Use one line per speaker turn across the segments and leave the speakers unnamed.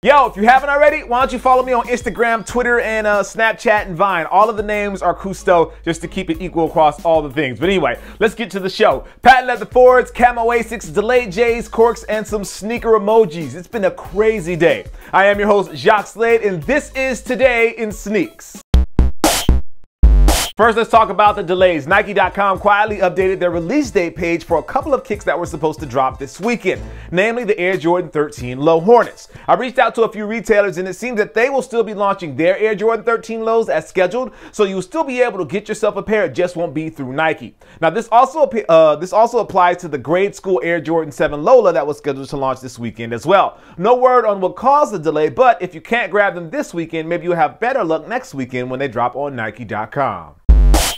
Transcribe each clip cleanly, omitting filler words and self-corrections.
Yo, if you haven't already, why don't you follow me on Instagram, Twitter, and Snapchat and Vine. All of the names are Kustoo, just to keep it equal across all the things. But anyway, let's get to the show. Patent leather forwards, camo ASICs, delayed J's, corks, and some sneaker emojis. It's been a crazy day. I am your host, Jacques Slade, and this is Today in Sneaks. First, let's talk about the delays. Nike.com quietly updated their release date page for a couple of kicks that were supposed to drop this weekend, namely the Air Jordan 13 Low Hornets. I reached out to a few retailers and it seems that they will still be launching their Air Jordan 13 Lows as scheduled, so you'll still be able to get yourself a pair, it just won't be through Nike. Now, this also applies to the grade school Air Jordan 7 Lola that was scheduled to launch this weekend as well. No word on what caused the delay, but if you can't grab them this weekend, maybe you'll have better luck next weekend when they drop on Nike.com.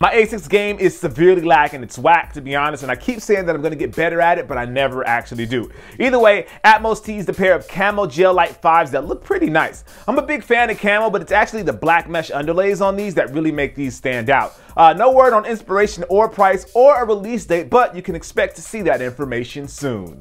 My ASICS game is severely lacking. It's whack, to be honest, and I keep saying that I'm going to get better at it, but I never actually do. Either way, Atmos teased a pair of Camo Gel-LYTE Vs that look pretty nice. I'm a big fan of Camo, but it's actually the black mesh underlays on these that really make these stand out. No word on inspiration or price or a release date, but you can expect to see that information soon.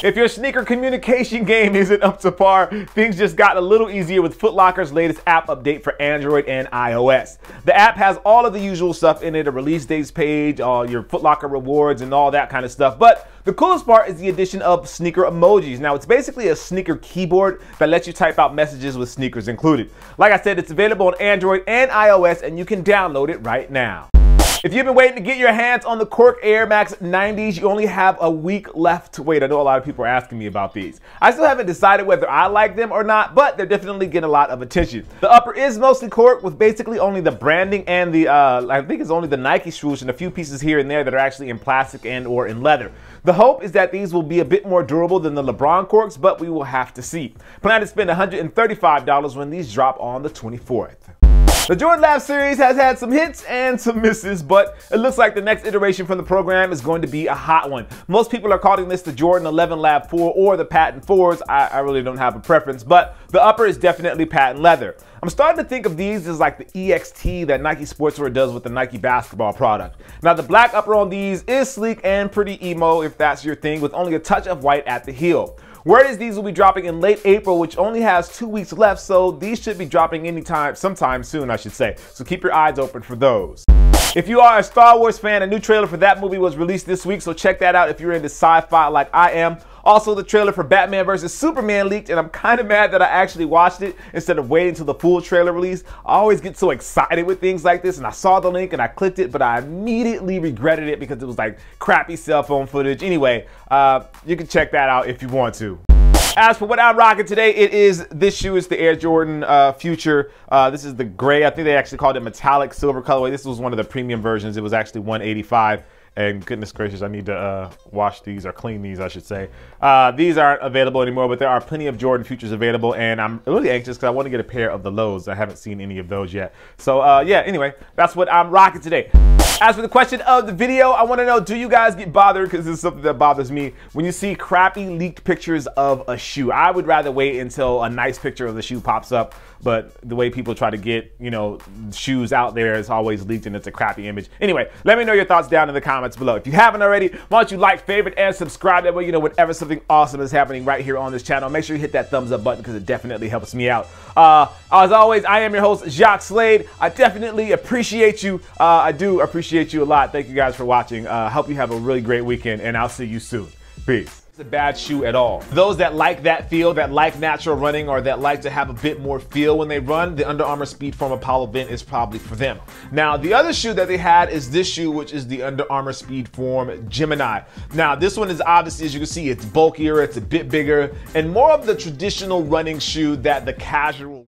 If your sneaker communication game isn't up to par, things just got a little easier with Foot Locker's latest app update for Android and iOS. The app has all of the usual stuff in it, a release dates page, your Foot Locker rewards and all that kind of stuff. But the coolest part is the addition of sneaker emojis. Now, it's basically a sneaker keyboard that lets you type out messages with sneakers included. Like I said, it's available on Android and iOS, and you can download it right now. If you've been waiting to get your hands on the CORK Air Max 90s, you only have a week left to wait. I know a lot of people are asking me about these. I still haven't decided whether I like them or not, but they're definitely getting a lot of attention. The upper is mostly CORK with basically only the branding and the, I think it's only the Nike swoosh and a few pieces here and there that are actually in plastic and or in leather. The hope is that these will be a bit more durable than the LeBron corks, but we will have to see. Plan to spend $135 when these drop on the 24th. The Jordan Lab series has had some hits and some misses, but it looks like the next iteration from the program is going to be a hot one. Most people are calling this the Jordan 11 Lab 4 or the Patent 4s. I really don't have a preference, but the upper is definitely patent leather. I'm starting to think of these as like the EXT that Nike Sportswear does with the Nike basketball product. Now, the black upper on these is sleek and pretty emo if that's your thing, with only a touch of white at the heel. Word is these will be dropping in late April, which only has 2 weeks left, so these should be dropping sometime soon, I should say. So keep your eyes open for those. If you are a Star Wars fan, a new trailer for that movie was released this week, so check that out if you're into sci-fi like I am. Also, the trailer for Batman vs. Superman leaked, and I'm kind of mad that I actually watched it instead of waiting until the full trailer release. I always get so excited with things like this, and I saw the link and I clicked it, but I immediately regretted it because it was like crappy cell phone footage. Anyway, you can check that out if you want to. As for what I'm rocking today, this shoe is the Air Jordan Future. This is the gray. I think they actually called it metallic silver colorway. This was one of the premium versions. It was actually $185. And goodness gracious, I need to wash these, or clean these, I should say. These aren't available anymore, but there are plenty of Jordan Futures available, and I'm really anxious because I want to get a pair of the Lows. I haven't seen any of those yet. So yeah, anyway, that's what I'm rocking today. As for the question of the video, I want to know, do you guys get bothered, because this is something that bothers me, when you see crappy leaked pictures of a shoe? I would rather wait until a nice picture of the shoe pops up, but the way people try to get, you know, shoes out there is always leaked and it's a crappy image. Anyway, let me know your thoughts down in the comments below. If you haven't already, why don't you like, favorite, and subscribe? That way you know whenever something awesome is happening right here on this channel. Make sure you hit that thumbs up button because it definitely helps me out. As always, I am your host, Jacques Slade. I definitely appreciate you. I do appreciate you a lot. Thank you guys for watching. Hope you have a really great weekend, and I'll see you soon. Peace. A bad shoe at all. Those that like that feel, that like natural running, or that like to have a bit more feel when they run, the Under Armour Speedform Apollo Vent is probably for them. Now, the other shoe that they had is this shoe, which is the Under Armour Speedform Gemini. Now, this one is obviously, as you can see, it's bulkier, it's a bit bigger, and more of the traditional running shoe that the casual